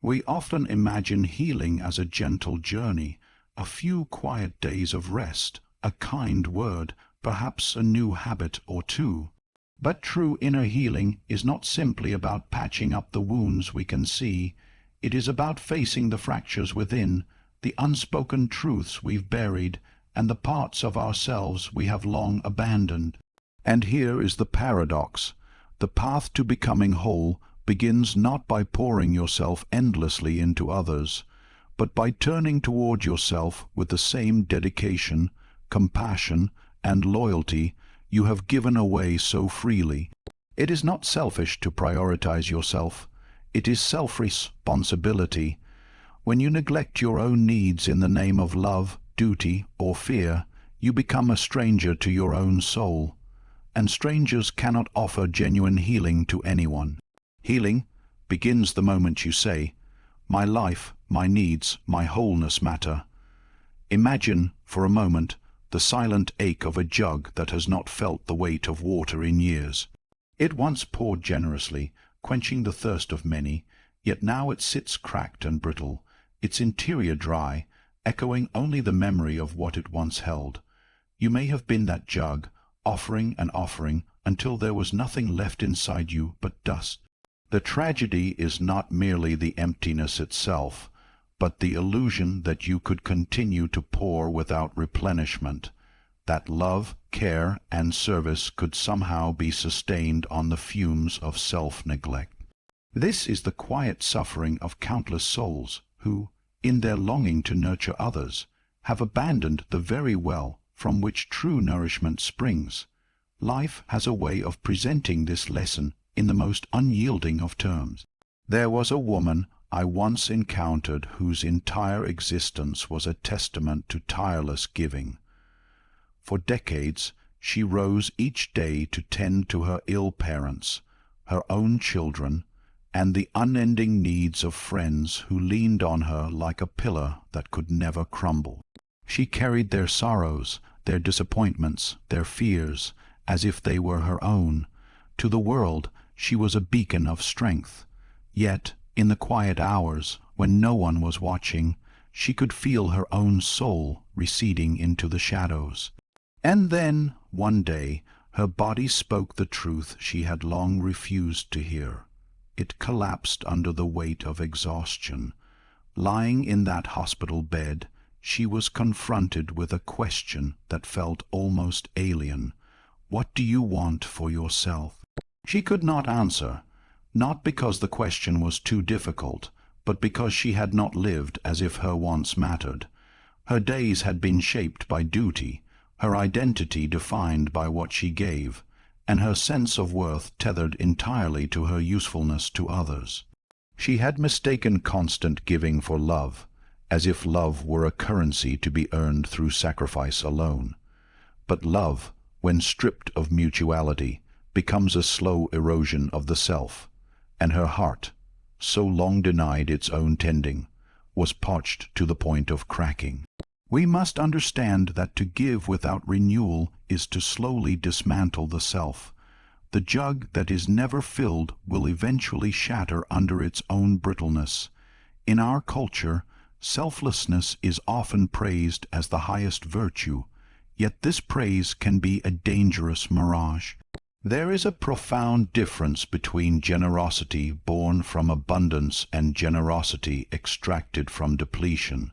We often imagine healing as a gentle journey, a few quiet days of rest, a kind word, perhaps a new habit or two. But true inner healing is not simply about patching up the wounds we can see. It is about facing the fractures within, the unspoken truths we've buried, and the parts of ourselves we have long abandoned. And here is the paradox. The path to becoming whole begins not by pouring yourself endlessly into others, but by turning toward yourself with the same dedication, compassion, and loyalty you have given away so freely. It is not selfish to prioritize yourself. It is self-responsibility. When you neglect your own needs in the name of love, duty, or fear, you become a stranger to your own soul. And strangers cannot offer genuine healing to anyone. Healing begins the moment you say, "My life, my needs, my wholeness matter." Imagine, for a moment, the silent ache of a jug that has not felt the weight of water in years. It once poured generously, quenching the thirst of many, yet now it sits cracked and brittle, its interior dry, echoing only the memory of what it once held. You may have been that jug, offering and offering, until there was nothing left inside you but dust. The tragedy is not merely the emptiness itself, but the illusion that you could continue to pour without replenishment, that love, care, and service could somehow be sustained on the fumes of self-neglect. This is the quiet suffering of countless souls who, in their longing to nurture others, have abandoned the very well from which true nourishment springs. Life has a way of presenting this lesson in the most unyielding of terms. There was a woman I once encountered whose entire existence was a testament to tireless giving. For decades, she rose each day to tend to her ill parents, her own children, and the unending needs of friends who leaned on her like a pillar that could never crumble. She carried their sorrows, their disappointments, their fears, as if they were her own. To the world, she was a beacon of strength. Yet, in the quiet hours, when no one was watching, she could feel her own soul receding into the shadows. And then, one day, her body spoke the truth she had long refused to hear. It collapsed under the weight of exhaustion. Lying in that hospital bed, she was confronted with a question that felt almost alien. What do you want for yourself? She could not answer, not because the question was too difficult, but because she had not lived as if her wants mattered. Her days had been shaped by duty, her identity defined by what she gave, and her sense of worth tethered entirely to her usefulness to others. She had mistaken constant giving for love, as if love were a currency to be earned through sacrifice alone. But love, when stripped of mutuality, becomes a slow erosion of the self, and her heart, so long denied its own tending, was parched to the point of cracking. We must understand that to give without renewal is to slowly dismantle the self. The jug that is never filled will eventually shatter under its own brittleness. In our culture, selflessness is often praised as the highest virtue, yet this praise can be a dangerous mirage. There is a profound difference between generosity born from abundance and generosity extracted from depletion.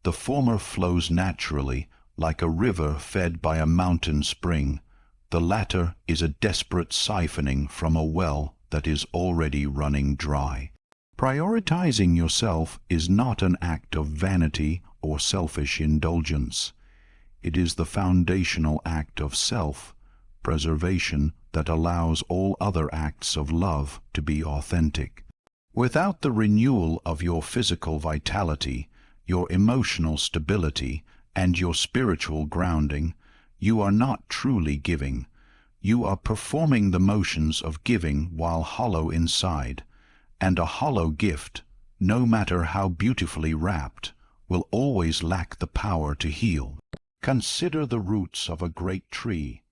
The former flows naturally, like a river fed by a mountain spring. The latter is a desperate siphoning from a well that is already running dry. Prioritizing yourself is not an act of vanity or selfish indulgence. It is the foundational act of self-preservation that allows all other acts of love to be authentic. Without the renewal of your physical vitality, your emotional stability, and your spiritual grounding, you are not truly giving. You are performing the motions of giving while hollow inside, and a hollow gift, no matter how beautifully wrapped, will always lack the power to heal. Consider the roots of a great tree.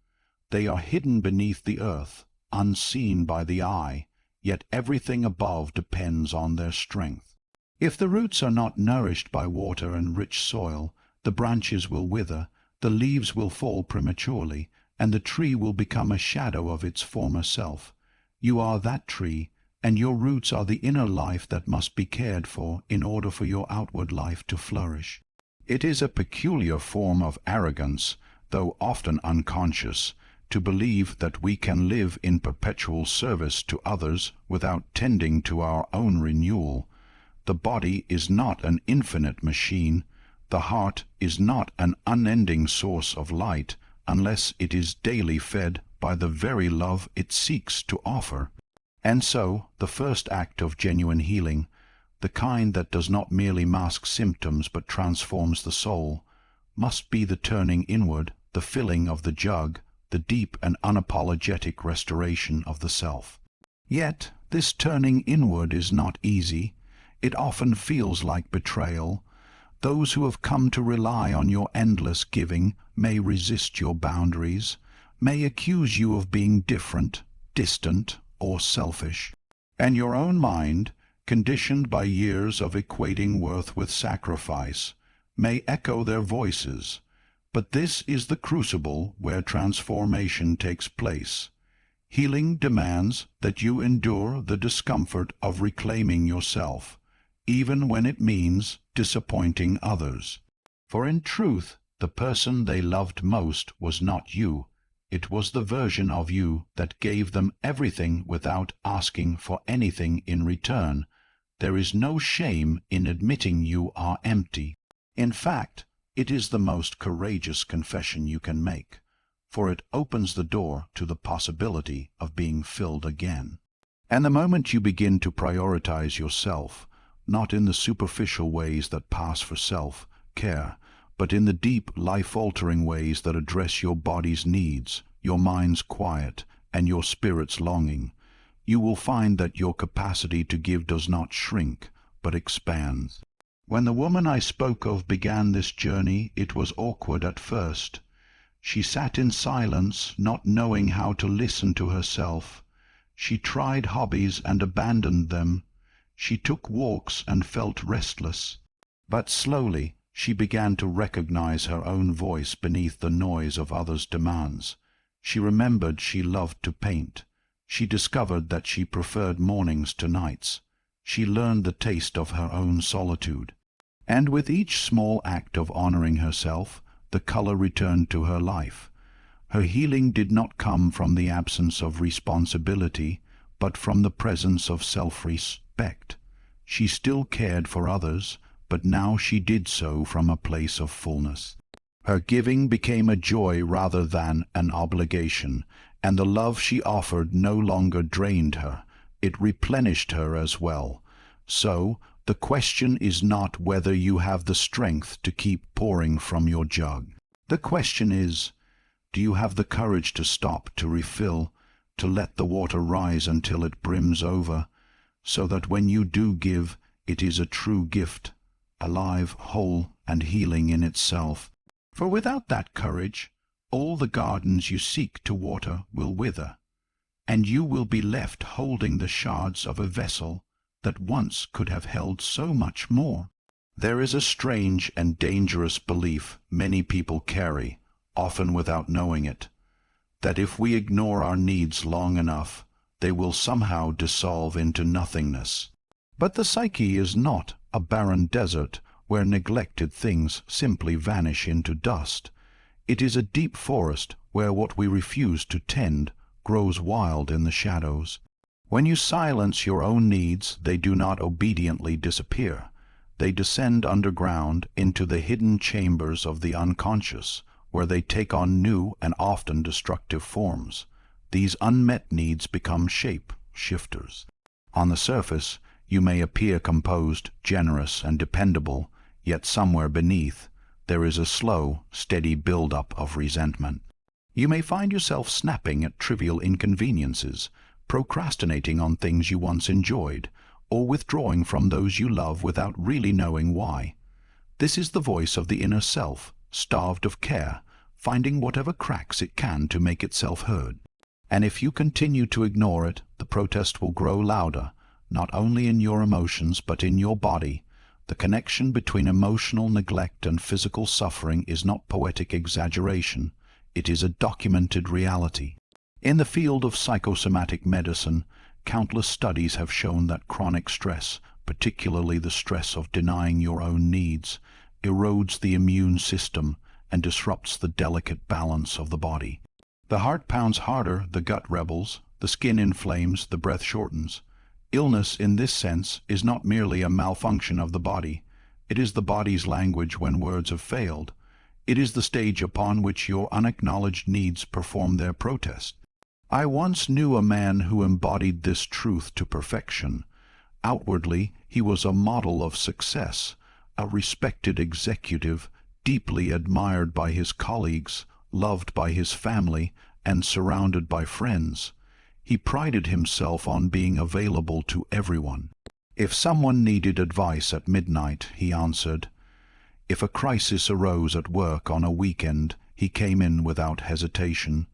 They are hidden beneath the earth, unseen by the eye, yet everything above depends on their strength. If the roots are not nourished by water and rich soil, the branches will wither, the leaves will fall prematurely, and the tree will become a shadow of its former self. You are that tree, and your roots are the inner life that must be cared for in order for your outward life to flourish. It is a peculiar form of arrogance, though often unconscious, to believe that we can live in perpetual service to others without tending to our own renewal. The body is not an infinite machine. The heart is not an unending source of light unless it is daily fed by the very love it seeks to offer. And so, the first act of genuine healing, the kind that does not merely mask symptoms but transforms the soul, must be the turning inward, the filling of the jug, the deep and unapologetic restoration of the self. Yet, this turning inward is not easy. It often feels like betrayal. Those who have come to rely on your endless giving may resist your boundaries, may accuse you of being different, distant, or selfish. And your own mind, conditioned by years of equating worth with sacrifice, may echo their voices. But this is the crucible where transformation takes place. Healing demands that you endure the discomfort of reclaiming yourself, even when it means disappointing others. For in truth, the person they loved most was not you. It was the version of you that gave them everything without asking for anything in return. There is no shame in admitting you are empty. In fact, it is the most courageous confession you can make, for it opens the door to the possibility of being filled again. And the moment you begin to prioritize yourself, not in the superficial ways that pass for self-care, but in the deep, life-altering ways that address your body's needs, your mind's quiet, and your spirit's longing, you will find that your capacity to give does not shrink, but expands. When the woman I spoke of began this journey, it was awkward at first. She sat in silence, not knowing how to listen to herself. She tried hobbies and abandoned them. She took walks and felt restless. But slowly she began to recognize her own voice beneath the noise of others' demands. She remembered she loved to paint. She discovered that she preferred mornings to nights. She learned the taste of her own solitude. And with each small act of honoring herself, the color returned to her life. Her healing did not come from the absence of responsibility, but from the presence of self-respect. She still cared for others, but now she did so from a place of fullness. Her giving became a joy rather than an obligation, and the love she offered no longer drained her. It replenished her as well. So, the question is not whether you have the strength to keep pouring from your jug. The question is, do you have the courage to stop, to refill, to let the water rise until it brims over, so that when you do give, it is a true gift, alive, whole, and healing in itself? For without that courage, all the gardens you seek to water will wither, and you will be left holding the shards of a vessel that once could have held so much more. There is a strange and dangerous belief many people carry, often without knowing it, that if we ignore our needs long enough, they will somehow dissolve into nothingness. But the psyche is not a barren desert where neglected things simply vanish into dust. It is a deep forest where what we refuse to tend grows wild in the shadows. When you silence your own needs, they do not obediently disappear. They descend underground into the hidden chambers of the unconscious, where they take on new and often destructive forms. These unmet needs become shape shifters. On the surface, you may appear composed, generous, and dependable, yet somewhere beneath, there is a slow, steady build-up of resentment. You may find yourself snapping at trivial inconveniences, procrastinating on things you once enjoyed, or withdrawing from those you love without really knowing why. This is the voice of the inner self, starved of care, finding whatever cracks it can to make itself heard. And if you continue to ignore it, the protest will grow louder, not only in your emotions but in your body. The connection between emotional neglect and physical suffering is not poetic exaggeration, it is a documented reality. In the field of psychosomatic medicine, countless studies have shown that chronic stress, particularly the stress of denying your own needs, erodes the immune system and disrupts the delicate balance of the body. The heart pounds harder, the gut rebels, the skin inflames, the breath shortens. Illness, in this sense, is not merely a malfunction of the body. It is the body's language when words have failed. It is the stage upon which your unacknowledged needs perform their protest. I once knew a man who embodied this truth to perfection. Outwardly, he was a model of success, a respected executive, deeply admired by his colleagues, loved by his family, and surrounded by friends. He prided himself on being available to everyone. If someone needed advice at midnight, he answered. If a crisis arose at work on a weekend, he came in without hesitation.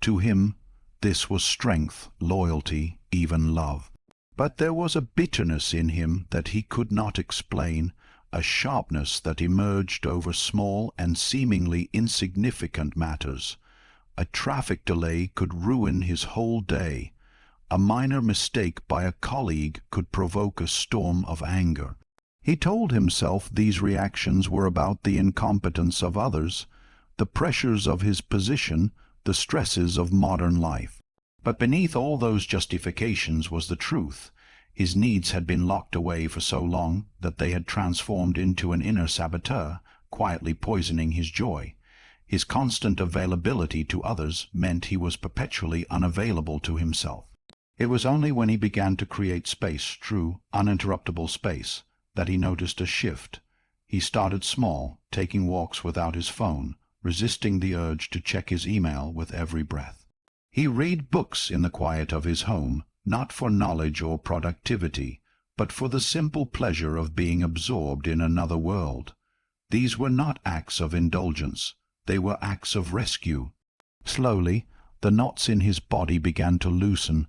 To him, this was strength, loyalty, even love. But there was a bitterness in him that he could not explain, a sharpness that emerged over small and seemingly insignificant matters. A traffic delay could ruin his whole day. A minor mistake by a colleague could provoke a storm of anger. He told himself these reactions were about the incompetence of others, the pressures of his position, the stresses of modern life. But beneath all those justifications was the truth. His needs had been locked away for so long that they had transformed into an inner saboteur, quietly poisoning his joy. His constant availability to others meant he was perpetually unavailable to himself. It was only when he began to create space, true, uninterruptible space, that he noticed a shift. He started small, taking walks without his phone, resisting the urge to check his email with every breath. He read books in the quiet of his home, not for knowledge or productivity, but for the simple pleasure of being absorbed in another world. These were not acts of indulgence. They were acts of rescue. Slowly, the knots in his body began to loosen.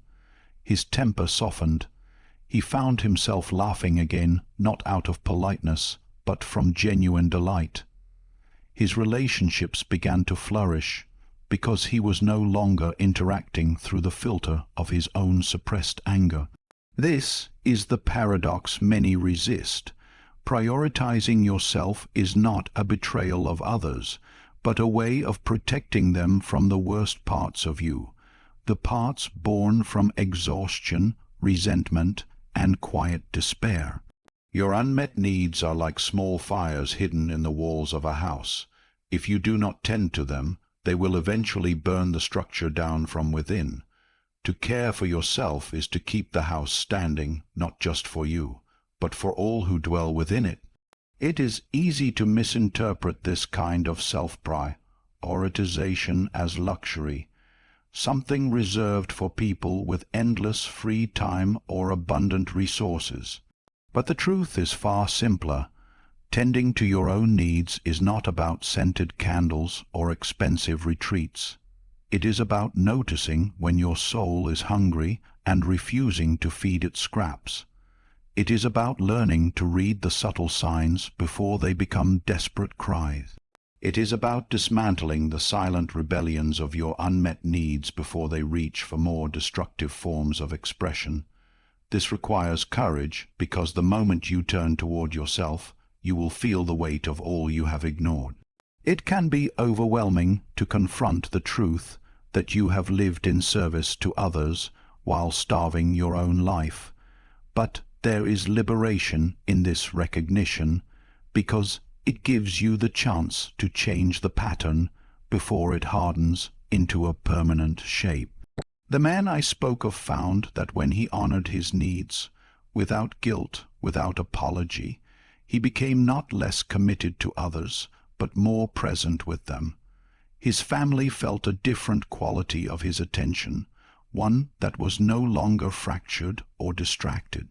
His temper softened. He found himself laughing again, not out of politeness, but from genuine delight. His relationships began to flourish, because he was no longer interacting through the filter of his own suppressed anger. This is the paradox many resist. Prioritizing yourself is not a betrayal of others, but a way of protecting them from the worst parts of you, the parts born from exhaustion, resentment, and quiet despair. Your unmet needs are like small fires hidden in the walls of a house. If you do not tend to them, they will eventually burn the structure down from within. To care for yourself is to keep the house standing, not just for you, but for all who dwell within it. It is easy to misinterpret this kind of self-prioritization as luxury, something reserved for people with endless free time or abundant resources. But the truth is far simpler. Tending to your own needs is not about scented candles or expensive retreats. It is about noticing when your soul is hungry and refusing to feed it scraps. It is about learning to read the subtle signs before they become desperate cries. It is about dismantling the silent rebellions of your unmet needs before they reach for more destructive forms of expression. This requires courage, because the moment you turn toward yourself, you will feel the weight of all you have ignored. It can be overwhelming to confront the truth that you have lived in service to others while starving your own life. But there is liberation in this recognition, because it gives you the chance to change the pattern before it hardens into a permanent shape. The man I spoke of found that when he honored his needs, without guilt, without apology, he became not less committed to others, but more present with them. His family felt a different quality of his attention, one that was no longer fractured or distracted.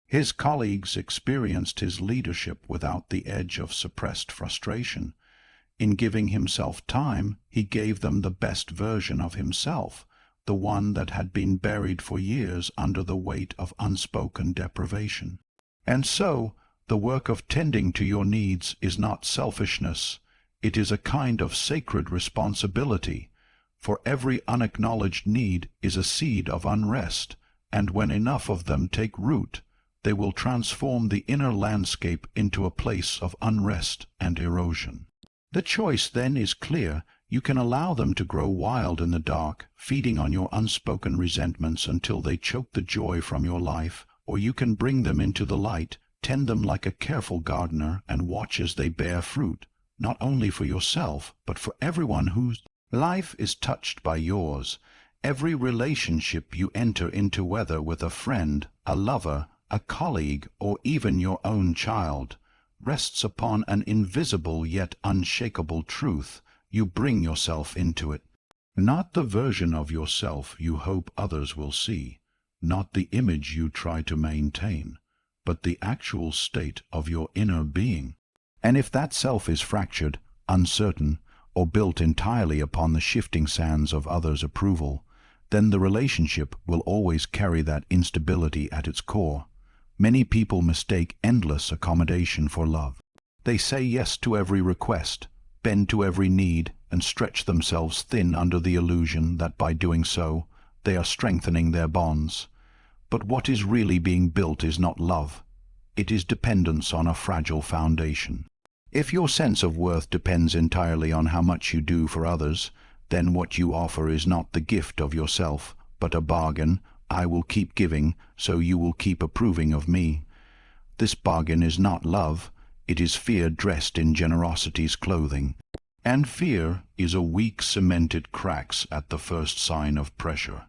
His colleagues experienced his leadership without the edge of suppressed frustration. In giving himself time, he gave them the best version of himself, the one that had been buried for years under the weight of unspoken deprivation. And so, The work of tending to your needs is not selfishness. It is a kind of sacred responsibility, for every unacknowledged need is a seed of unrest, and when enough of them take root, they will transform the inner landscape into a place of unrest and erosion. The choice then is clear. You can allow them to grow wild in the dark, feeding on your unspoken resentments until they choke the joy from your life, or you can bring them into the light, tend them like a careful gardener, and watch as they bear fruit, not only for yourself, but for everyone whose life is touched by yours. Every relationship you enter into, whether with a friend, a lover, a colleague, or even your own child, rests upon an invisible yet unshakable truth. You bring yourself into it, not the version of yourself you hope others will see, not the image you try to maintain, but the actual state of your inner being. And if that self is fractured, uncertain, or built entirely upon the shifting sands of others' approval, then the relationship will always carry that instability at its core. Many people mistake endless accommodation for love. They say yes to every request, bend to every need, and stretch themselves thin under the illusion that by doing so they are strengthening their bonds. But what is really being built is not love. It is dependence on a fragile foundation. If your sense of worth depends entirely on how much you do for others, then what you offer is not the gift of yourself, but a bargain. I will keep giving, so you will keep approving of me. This bargain is not love. It is fear dressed in generosity's clothing. And fear is a weak cemented cracks at the first sign of pressure.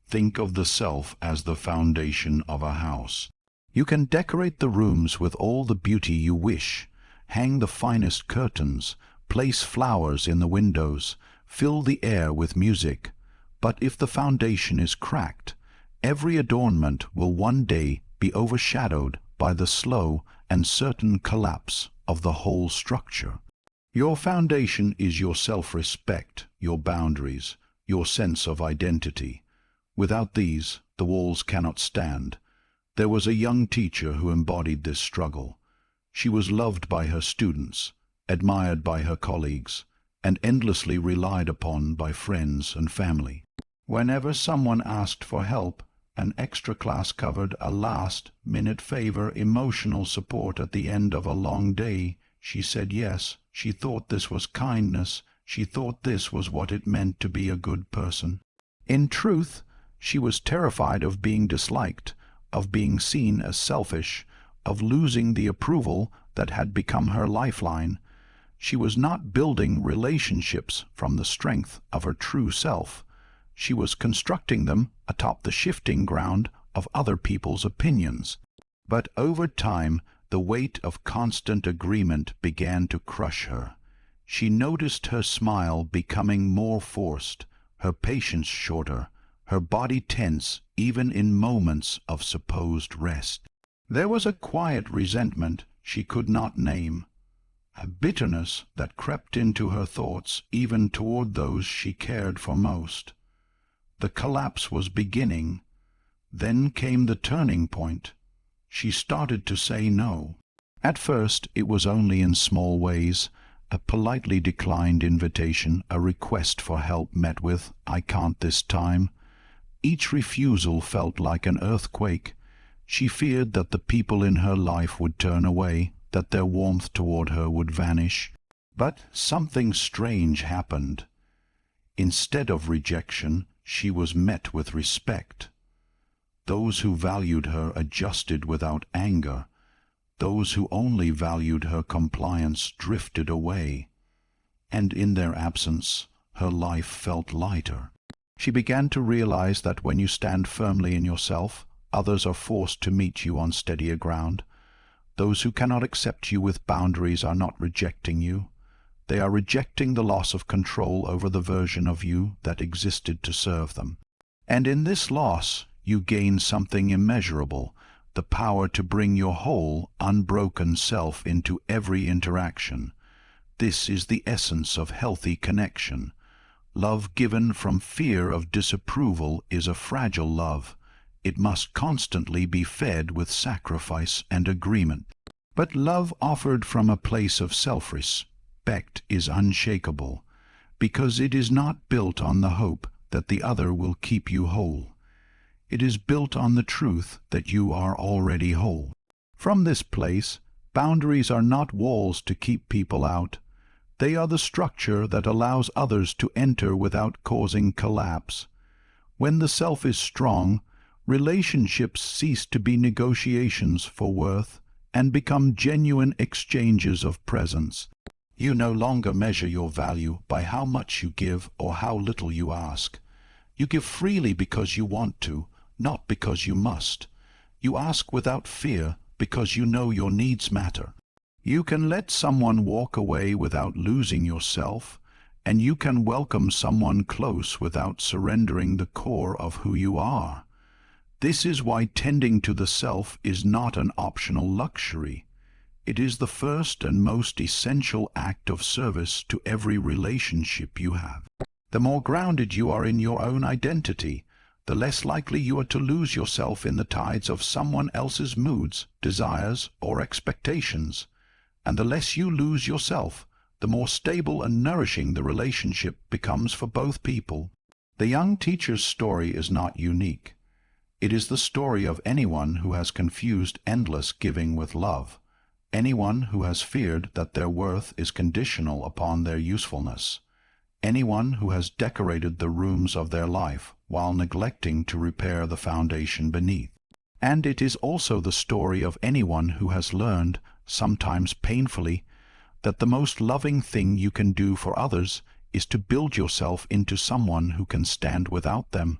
Think of the self as the foundation of a house. You can decorate the rooms with all the beauty you wish, hang the finest curtains, place flowers in the windows, fill the air with music, but if the foundation is cracked, every adornment will one day be overshadowed by the slow and certain collapse of the whole structure. Your foundation is your self-respect, your boundaries, your sense of identity. Without these, the walls cannot stand. There was a young teacher who embodied this struggle. She was loved by her students, admired by her colleagues, and endlessly relied upon by friends and family. Whenever someone asked for help, an extra class covered a last-minute favor, emotional support at the end of a long day, she said yes. She thought this was kindness. She thought this was what it meant to be a good person. In truth, she was terrified of being disliked, of being seen as selfish, of losing the approval that had become her lifeline. She was not building relationships from the strength of her true self. She was constructing them atop the shifting ground of other people's opinions. But over time, the weight of constant agreement began to crush her. She noticed her smile becoming more forced, her patience shorter, her body tense even in moments of supposed rest. There was a quiet resentment she could not name, a bitterness that crept into her thoughts even toward those she cared for most. The collapse was beginning. Then came the turning point. She started to say no. At first it was only in small ways, a politely declined invitation, a request for help met with, "I can't this time." Each refusal felt like an earthquake. She feared that the people in her life would turn away, that their warmth toward her would vanish. But something strange happened. Instead of rejection, she was met with respect. Those who valued her adjusted without anger. Those who only valued her compliance drifted away. And in their absence, her life felt lighter. She began to realize that when you stand firmly in yourself, others are forced to meet you on steadier ground. Those who cannot accept you with boundaries are not rejecting you. They are rejecting the loss of control over the version of you that existed to serve them. And in this loss, you gain something immeasurable, the power to bring your whole, unbroken self into every interaction. This is the essence of healthy connection. Love given from fear of disapproval is a fragile love. It must constantly be fed with sacrifice and agreement. But love offered from a place of self-respect is unshakable, because it is not built on the hope that the other will keep you whole. It is built on the truth that you are already whole. From this place, boundaries are not walls to keep people out. They are the structure that allows others to enter without causing collapse. When the self is strong, relationships cease to be negotiations for worth and become genuine exchanges of presence. You no longer measure your value by how much you give or how little you ask. You give freely because you want to, not because you must. You ask without fear because you know your needs matter. You can let someone walk away without losing yourself, and you can welcome someone close without surrendering the core of who you are. This is why tending to the self is not an optional luxury. It is the first and most essential act of service to every relationship you have. The more grounded you are in your own identity, the less likely you are to lose yourself in the tides of someone else's moods, desires, or expectations. And the less you lose yourself, the more stable and nourishing the relationship becomes for both people. The young teacher's story is not unique. It is the story of anyone who has confused endless giving with love, anyone who has feared that their worth is conditional upon their usefulness, anyone who has decorated the rooms of their life while neglecting to repair the foundation beneath. And it is also the story of anyone who has learned, sometimes painfully, that the most loving thing you can do for others is to build yourself into someone who can stand without them,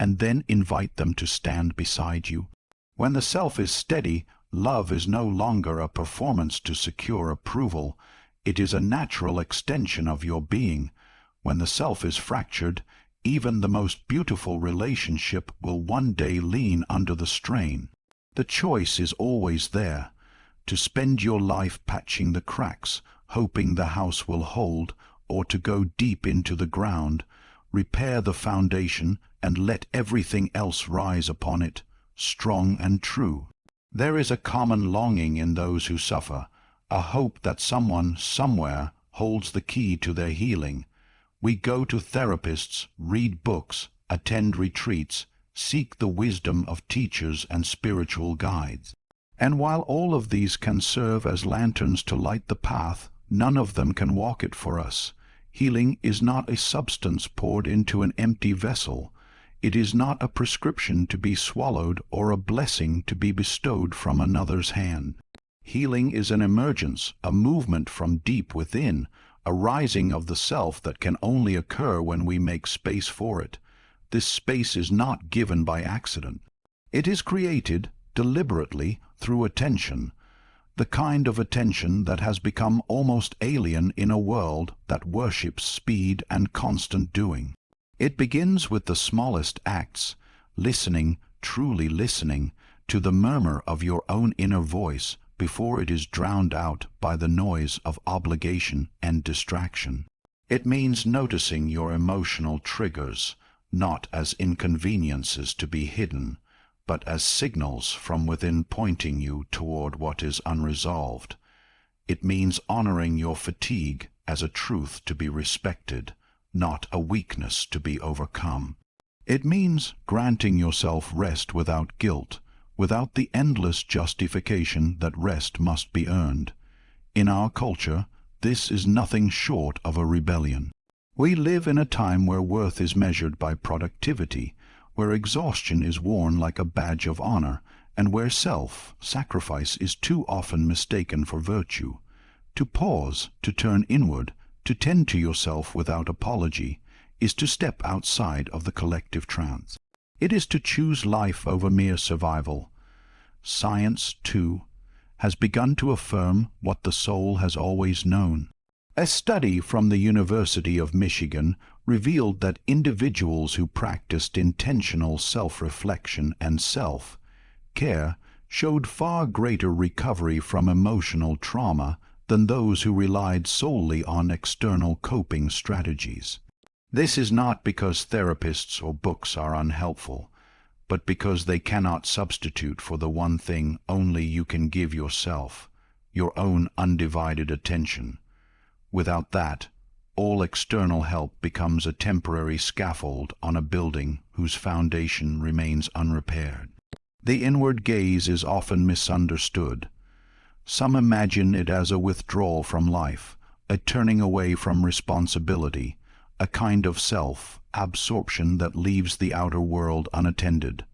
and then invite them to stand beside you. When the self is steady, love is no longer a performance to secure approval. It is a natural extension of your being. When the self is fractured, even the most beautiful relationship will one day lean under the strain. The choice is always there, to spend your life patching the cracks, hoping the house will hold, or to go deep into the ground, repair the foundation, and let everything else rise upon it, strong and true. There is a common longing in those who suffer, a hope that someone, somewhere, holds the key to their healing. We go to therapists, read books, attend retreats, seek the wisdom of teachers and spiritual guides. And while all of these can serve as lanterns to light the path, none of them can walk it for us. Healing is not a substance poured into an empty vessel. It is not a prescription to be swallowed or a blessing to be bestowed from another's hand. Healing is an emergence, a movement from deep within, a rising of the self that can only occur when we make space for it. This space is not given by accident. It is created deliberately through attention, the kind of attention that has become almost alien in a world that worships speed and constant doing. It begins with the smallest acts, listening, truly listening, to the murmur of your own inner voice before it is drowned out by the noise of obligation and distraction. It means noticing your emotional triggers, not as inconveniences to be hidden, but as signals from within pointing you toward what is unresolved. It means honoring your fatigue as a truth to be respected, not a weakness to be overcome. It means granting yourself rest without guilt, without the endless justification that rest must be earned. In our culture, this is nothing short of a rebellion. We live in a time where worth is measured by productivity, where exhaustion is worn like a badge of honor, and where self-sacrifice is too often mistaken for virtue. To pause, to turn inward, to tend to yourself without apology, is to step outside of the collective trance. It is to choose life over mere survival. Science, too, has begun to affirm what the soul has always known. A study from the University of Michigan revealed that individuals who practiced intentional self-reflection and self-care showed far greater recovery from emotional trauma than those who relied solely on external coping strategies. This is not because therapists or books are unhelpful, but because they cannot substitute for the one thing only you can give yourself, your own undivided attention. Without that, all external help becomes a temporary scaffold on a building whose foundation remains unrepaired. The inward gaze is often misunderstood. Some imagine it as a withdrawal from life, a turning away from responsibility, a kind of self-absorption that leaves the outer world unattended.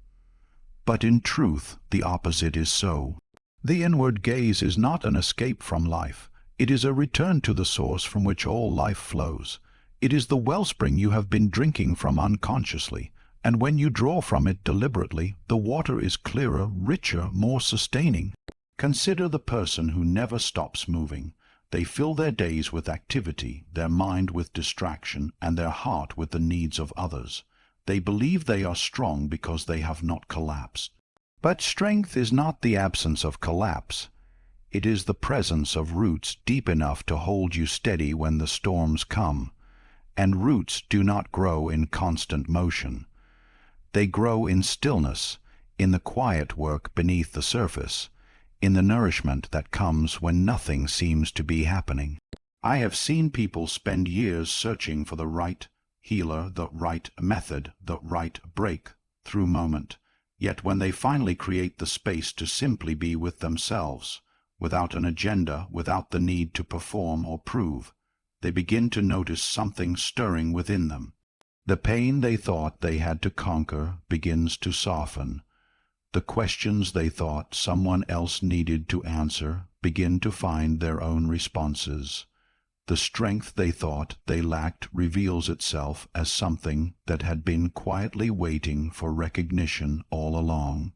But in truth, the opposite is so. The inward gaze is not an escape from life. It is a return to the source from which all life flows. It is the wellspring you have been drinking from unconsciously, and when you draw from it deliberately, the water is clearer, richer, more sustaining. Consider the person who never stops moving. They fill their days with activity, their mind with distraction, and their heart with the needs of others. They believe they are strong because they have not collapsed. But strength is not the absence of collapse. It is the presence of roots deep enough to hold you steady when the storms come. And roots do not grow in constant motion. They grow in stillness, in the quiet work beneath the surface, in the nourishment that comes when nothing seems to be happening. I have seen people spend years searching for the right healer, the right method, the right breakthrough moment. Yet when they finally create the space to simply be with themselves, without an agenda, without the need to perform or prove, they begin to notice something stirring within them. The pain they thought they had to conquer begins to soften. The questions they thought someone else needed to answer begin to find their own responses. The strength they thought they lacked reveals itself as something that had been quietly waiting for recognition all along.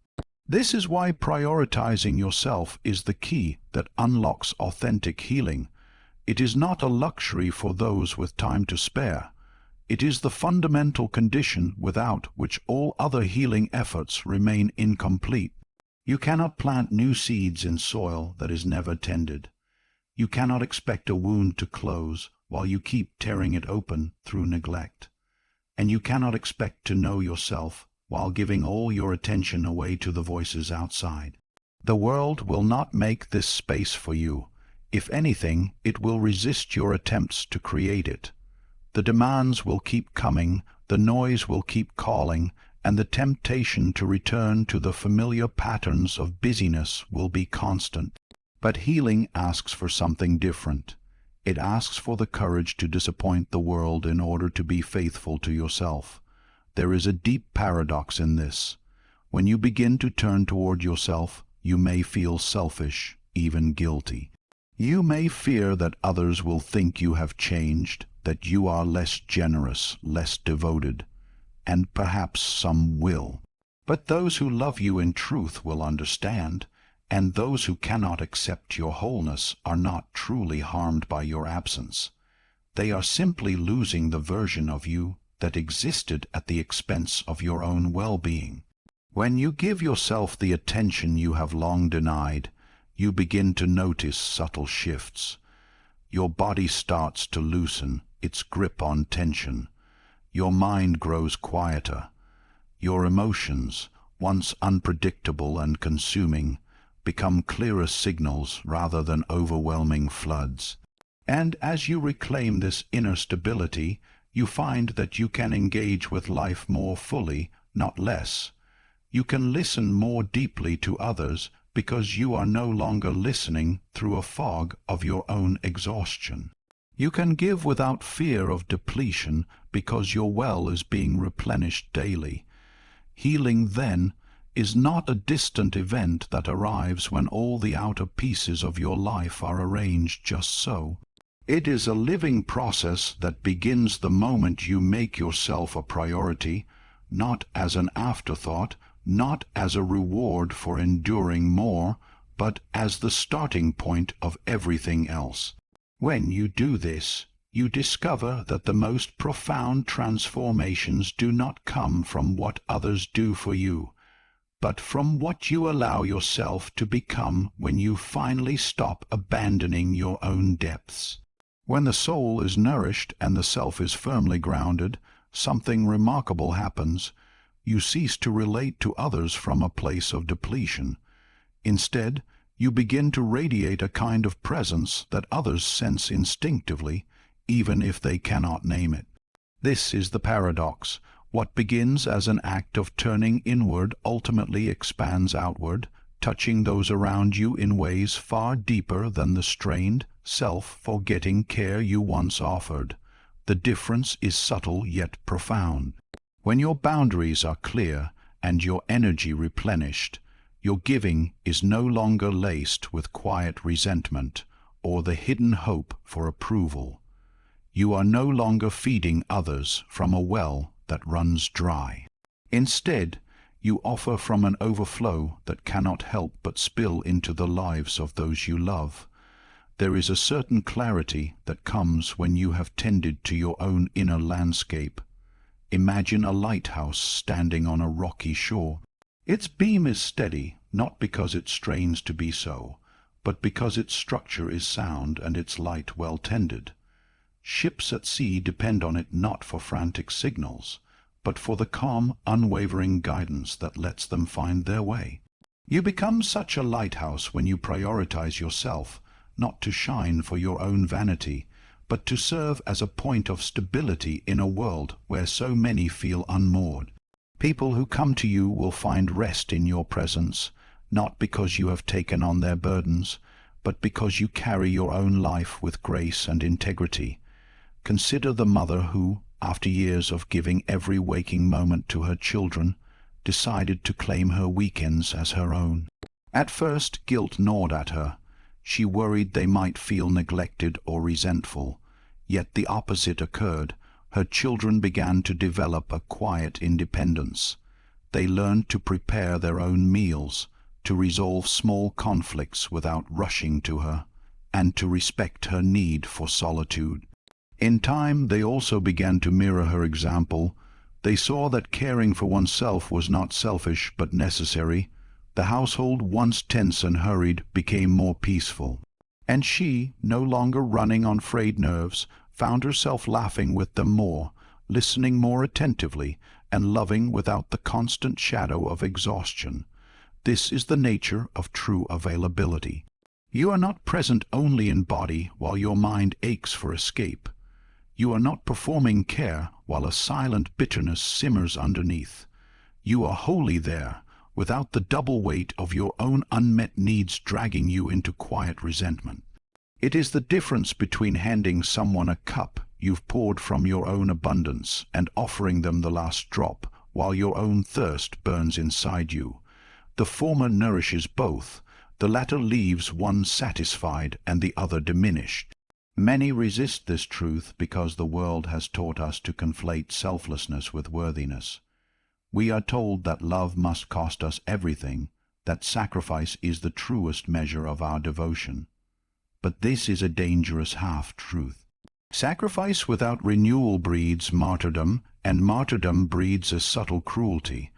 This is why prioritizing yourself is the key that unlocks authentic healing. It is not a luxury for those with time to spare. It is the fundamental condition without which all other healing efforts remain incomplete. You cannot plant new seeds in soil that is never tended. You cannot expect a wound to close while you keep tearing it open through neglect. And you cannot expect to know yourself while giving all your attention away to the voices outside. The world will not make this space for you. If anything, it will resist your attempts to create it. The demands will keep coming, the noise will keep calling, and the temptation to return to the familiar patterns of busyness will be constant. But healing asks for something different. It asks for the courage to disappoint the world in order to be faithful to yourself. There is a deep paradox in this. When you begin to turn toward yourself, you may feel selfish, even guilty. You may fear that others will think you have changed, that you are less generous, less devoted, and perhaps some will. But those who love you in truth will understand, and those who cannot accept your wholeness are not truly harmed by your absence. They are simply losing the version of you that existed at the expense of your own well-being. When you give yourself the attention you have long denied, you begin to notice subtle shifts. Your body starts to loosen its grip on tension. Your mind grows quieter. Your emotions, once unpredictable and consuming, become clearer signals rather than overwhelming floods. And as you reclaim this inner stability, you find that you can engage with life more fully, not less. You can listen more deeply to others because you are no longer listening through a fog of your own exhaustion. You can give without fear of depletion because your well is being replenished daily. Healing, then, is not a distant event that arrives when all the outer pieces of your life are arranged just so. It is a living process that begins the moment you make yourself a priority, not as an afterthought, not as a reward for enduring more, but as the starting point of everything else. When you do this, you discover that the most profound transformations do not come from what others do for you, but from what you allow yourself to become when you finally stop abandoning your own depths. When the soul is nourished and the self is firmly grounded, something remarkable happens. You cease to relate to others from a place of depletion. Instead, You begin to radiate a kind of presence that others sense instinctively, even if they cannot name it. This is the paradox. What begins as an act of turning inward ultimately expands outward, touching those around you in ways far deeper than the strained, self-forgetting care you once offered. The difference is subtle yet profound. When your boundaries are clear and your energy replenished, your giving is no longer laced with quiet resentment or the hidden hope for approval. You are no longer feeding others from a well that runs dry. Instead, you offer from an overflow that cannot help but spill into the lives of those you love. There is a certain clarity that comes when you have tended to your own inner landscape. Imagine a lighthouse standing on a rocky shore. Its beam is steady, not because it strains to be so, but because its structure is sound and its light well tended. Ships at sea depend on it not for frantic signals, but for the calm, unwavering guidance that lets them find their way. You become such a lighthouse when you prioritize yourself, not to shine for your own vanity, but to serve as a point of stability in a world where so many feel unmoored. People who come to you will find rest in your presence, not because you have taken on their burdens, but because you carry your own life with grace and integrity. Consider the mother who, after years of giving every waking moment to her children, decided to claim her weekends as her own. At first, guilt gnawed at her. She worried they might feel neglected or resentful. Yet the opposite occurred. Her children began to develop a quiet independence. They learned to prepare their own meals, to resolve small conflicts without rushing to her, and to respect her need for solitude. In time, they also began to mirror her example. They saw that caring for oneself was not selfish but necessary. The household, once tense and hurried, became more peaceful. And she, no longer running on frayed nerves, found herself laughing with them more, listening more attentively, and loving without the constant shadow of exhaustion. This is the nature of true availability. You are not present only in body while your mind aches for escape. You are not performing care while a silent bitterness simmers underneath. You are wholly there, without the double weight of your own unmet needs dragging you into quiet resentment. It is the difference between handing someone a cup you've poured from your own abundance and offering them the last drop while your own thirst burns inside you. The former nourishes both, the latter leaves one satisfied and the other diminished. Many resist this truth because the world has taught us to conflate selflessness with worthiness. We are told that love must cost us everything, that sacrifice is the truest measure of our devotion. But this is a dangerous half-truth. Sacrifice without renewal breeds martyrdom, and martyrdom breeds a subtle cruelty,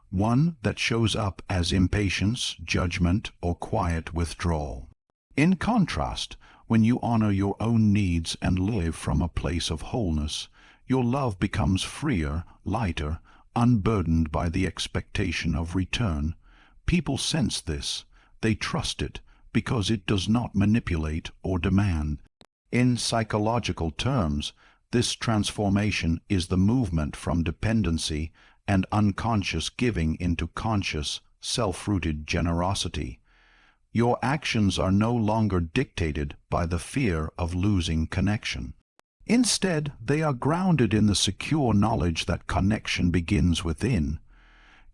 one that shows up as impatience, judgment, or quiet withdrawal. In contrast, when you honor your own needs and live from a place of wholeness, your love becomes freer, lighter, unburdened by the expectation of return. People sense this. They trust it because it does not manipulate or demand. In psychological terms, this transformation is the movement from dependency and unconscious giving into conscious, self-rooted generosity. Your actions are no longer dictated by the fear of losing connection. Instead, they are grounded in the secure knowledge that connection begins within.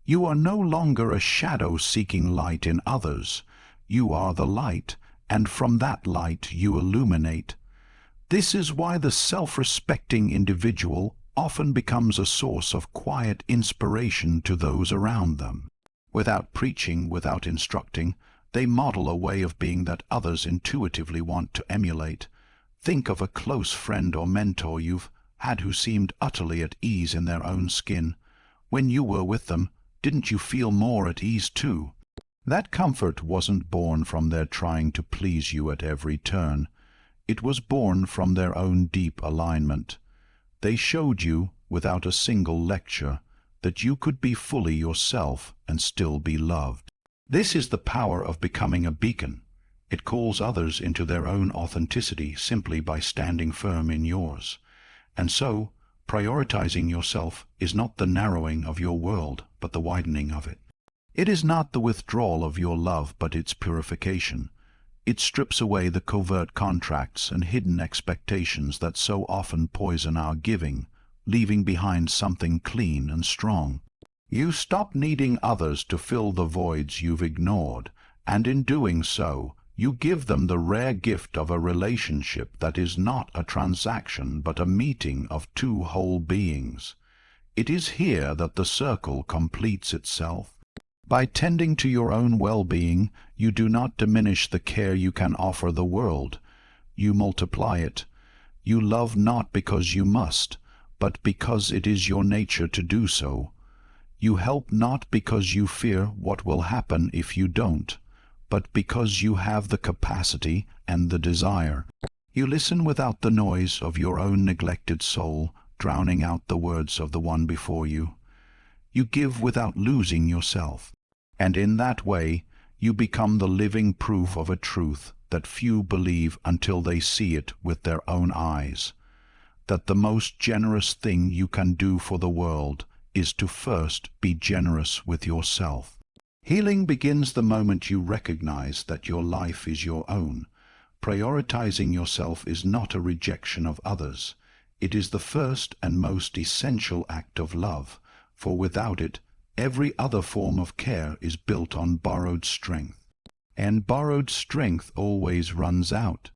You are no longer a shadow seeking light in others. You are the light, and from that light you illuminate. This is why the self-respecting individual often becomes a source of quiet inspiration to those around them. Without preaching, without instructing, they model a way of being that others intuitively want to emulate. Think of a close friend or mentor you've had who seemed utterly at ease in their own skin. When you were with them, didn't you feel more at ease too? That comfort wasn't born from their trying to please you at every turn. It was born from their own deep alignment. They showed you, without a single lecture, that you could be fully yourself and still be loved. This is the power of becoming a beacon. It calls others into their own authenticity simply by standing firm in yours. And so, prioritizing yourself is not the narrowing of your world, but the widening of it. It is not the withdrawal of your love, but its purification. It strips away the covert contracts and hidden expectations that so often poison our giving, leaving behind something clean and strong. You stop needing others to fill the voids you've ignored, and in doing so, you give them the rare gift of a relationship that is not a transaction but a meeting of two whole beings. It is here that the circle completes itself. By tending to your own well-being, you do not diminish the care you can offer the world. You multiply it. You love not because you must, but because it is your nature to do so. You help not because you fear what will happen if you don't, but because you have the capacity and the desire. You listen without the noise of your own neglected soul, drowning out the words of the one before you. You give without losing yourself, and in that way you become the living proof of a truth that few believe until they see it with their own eyes, that the most generous thing you can do for the world is to first be generous with yourself. Healing begins the moment you recognize that your life is your own. Prioritizing yourself is not a rejection of others. It is the first and most essential act of love, for without it, every other form of care is built on borrowed strength. And borrowed strength always runs out.